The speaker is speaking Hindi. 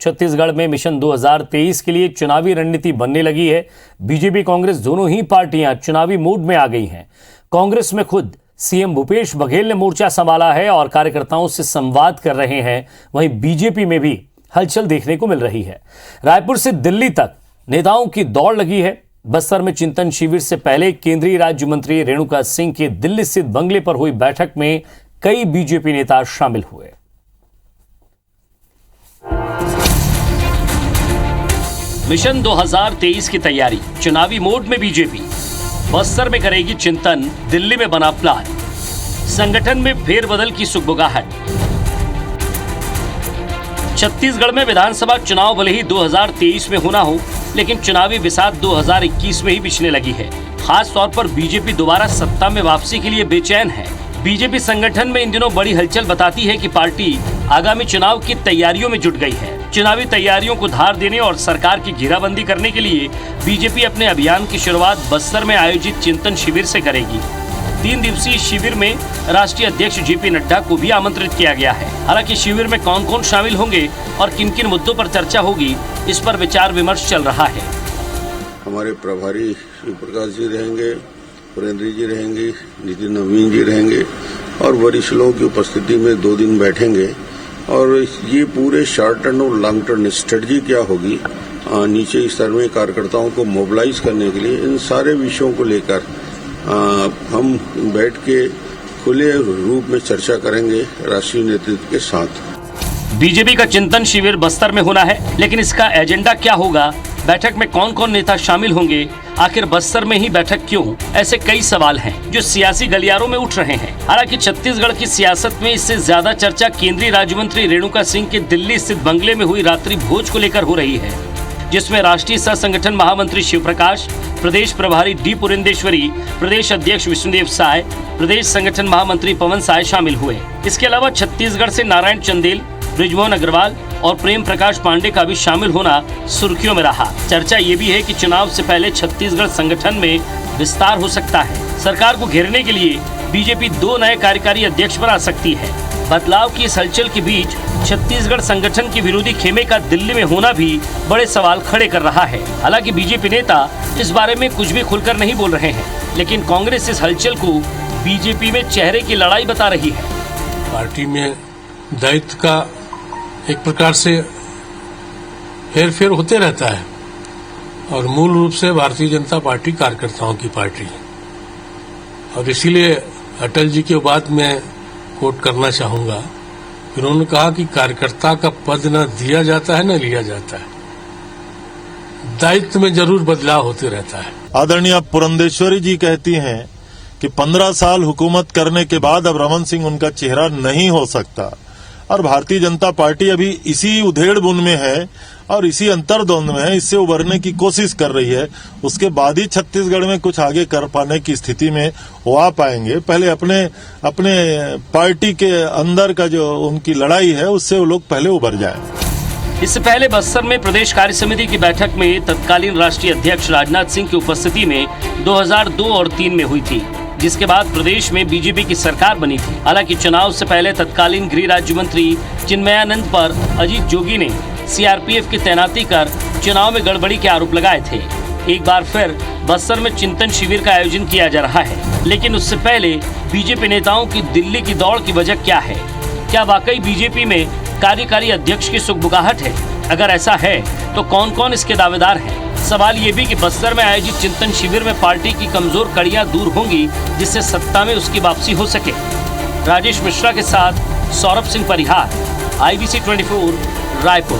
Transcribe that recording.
छत्तीसगढ़ में मिशन 2023 के लिए चुनावी रणनीति बनने लगी है। बीजेपी कांग्रेस दोनों ही पार्टियां चुनावी मूड में आ गई हैं। कांग्रेस में खुद सीएम भूपेश बघेल ने मोर्चा संभाला है और कार्यकर्ताओं से संवाद कर रहे हैं। वहीं बीजेपी में भी हलचल देखने को मिल रही है। रायपुर से दिल्ली तक नेताओं की दौड़ लगी है। बस्तर में चिंतन शिविर से पहले केंद्रीय राज्य मंत्री रेणुका सिंह के दिल्ली स्थित बंगले पर हुई बैठक में कई बीजेपी नेता शामिल हुए। मिशन 2023 की तैयारी, चुनावी मोड में बीजेपी। बस्तर में करेगी चिंतन, दिल्ली में बना प्लान। संगठन में फेरबदल की सुगबुगाहट। छत्तीसगढ़ में विधानसभा चुनाव भले ही 2023 में होना हो, लेकिन चुनावी बिसात 2021 में ही बिछने लगी है। खास तौर पर बीजेपी दोबारा सत्ता में वापसी के लिए बेचैन है। बीजेपी संगठन में इन दिनों बड़ी हलचल बताती है कि पार्टी आगामी चुनाव की तैयारियों में जुट गई है। चुनावी तैयारियों को धार देने और सरकार की घेराबंदी करने के लिए बीजेपी अपने अभियान की शुरुआत बस्तर में आयोजित चिंतन शिविर से करेगी। 3 दिवसीय शिविर में राष्ट्रीय अध्यक्ष जेपी नड्डा को भी आमंत्रित किया गया है। हालांकि शिविर में कौन कौन शामिल होंगे और किन किन मुद्दों पर चर्चा होगी, इस पर विचार विमर्श चल रहा है। हमारे प्रभारी शिव प्रकाश जी रहेंगे, पुरेंद्र जी रहेंगे, नितिन नवीन जी रहेंगे और वरिष्ठ लोगों की उपस्थिति में 2 दिन बैठेंगे। और ये पूरे शॉर्ट टर्म और लॉन्ग टर्म स्ट्रेटजी क्या होगी, नीचे स्तर में कार्यकर्ताओं को मोबिलाइज करने के लिए, इन सारे विषयों को लेकर हम बैठ के खुले रूप में चर्चा करेंगे राष्ट्रीय नेतृत्व के साथ। बीजेपी का चिंतन शिविर बस्तर में होना है, लेकिन इसका एजेंडा क्या होगा? बैठक में कौन कौन नेता शामिल होंगे? आखिर बस्तर में ही बैठक क्यों? ऐसे कई सवाल हैं जो सियासी गलियारों में उठ रहे हैं। हालांकि छत्तीसगढ़ की सियासत में इससे ज्यादा चर्चा केंद्रीय राज्य मंत्री रेणुका सिंह के दिल्ली स्थित बंगले में हुई रात्रि भोज को लेकर हो रही है, जिसमें राष्ट्रीय सह संगठन महामंत्री शिव प्रकाश, प्रदेश प्रभारी डी पुरेंदेश्वरी, प्रदेश अध्यक्ष विष्णुदेव साय, प्रदेश संगठन महामंत्री पवन साय शामिल हुए। इसके अलावा छत्तीसगढ़ से नारायण चंदेल, बृजमोहन अग्रवाल और प्रेम प्रकाश पांडे का भी शामिल होना सुर्खियों में रहा। चर्चा ये भी है कि चुनाव से पहले छत्तीसगढ़ संगठन में विस्तार हो सकता है। सरकार को घेरने के लिए बीजेपी 2 नए कार्यकारी अध्यक्ष बना सकती है। बदलाव की इस हलचल के बीच छत्तीसगढ़ संगठन के विरोधी खेमे का दिल्ली में होना भी बड़े सवाल खड़े कर रहा है। हालांकि बीजेपी नेता इस बारे में कुछ भी खुलकर नहीं बोल रहे हैं, लेकिन कांग्रेस इस हलचल को बीजेपी में चेहरे की लड़ाई बता रही है। पार्टी में दायित्व का एक प्रकार से हेरफेर होते रहता है और मूल रूप से भारतीय जनता पार्टी कार्यकर्ताओं की पार्टी है। और इसीलिए अटल जी की बात मैं कोट करना चाहूंगा। उन्होंने कहा कि कार्यकर्ता का पद न दिया जाता है न लिया जाता है, दायित्व में जरूर बदलाव होते रहता है। आदरणीय पुरंदेश्वरी जी कहती हैं कि 15 साल हुकूमत करने के बाद अब रमन सिंह उनका चेहरा नहीं हो सकता और भारतीय जनता पार्टी अभी इसी उधेड़-बुन में है और इसी अंतर्द्वंद में है, इससे उभरने की कोशिश कर रही है। उसके बाद ही छत्तीसगढ़ में कुछ आगे कर पाने की स्थिति में वो आ पाएंगे। पहले अपने पार्टी के अंदर का जो उनकी लड़ाई है उससे वो लोग पहले उभर जाएं। इससे पहले बस्तर में प्रदेश कार्य समिति की बैठक में तत्कालीन राष्ट्रीय अध्यक्ष राजनाथ सिंह की उपस्थिति में 2002 और 3 में हुई थी, जिसके बाद प्रदेश में बीजेपी की सरकार बनी थी। हालांकि चुनाव से पहले तत्कालीन गृह राज्य मंत्री चिन्मयानंद पर अजीत जोगी ने सीआरपीएफ की तैनाती कर चुनाव में गड़बड़ी के आरोप लगाए थे। एक बार फिर बस्तर में चिंतन शिविर का आयोजन किया जा रहा है, लेकिन उससे पहले बीजेपी नेताओं की दिल्ली की दौड़ की वजह क्या है? क्या वाकई बीजेपी में कार्यकारी अध्यक्ष की सुगबुगाहट है? अगर ऐसा है तो कौन कौन इसके दावेदार हैं? सवाल ये भी कि बस्तर में आयोजित चिंतन शिविर में पार्टी की कमजोर कड़ियां दूर होंगी, जिससे सत्ता में उसकी वापसी हो सके। राजेश मिश्रा के साथ सौरभ सिंह परिहार, IBC 24 रायपुर।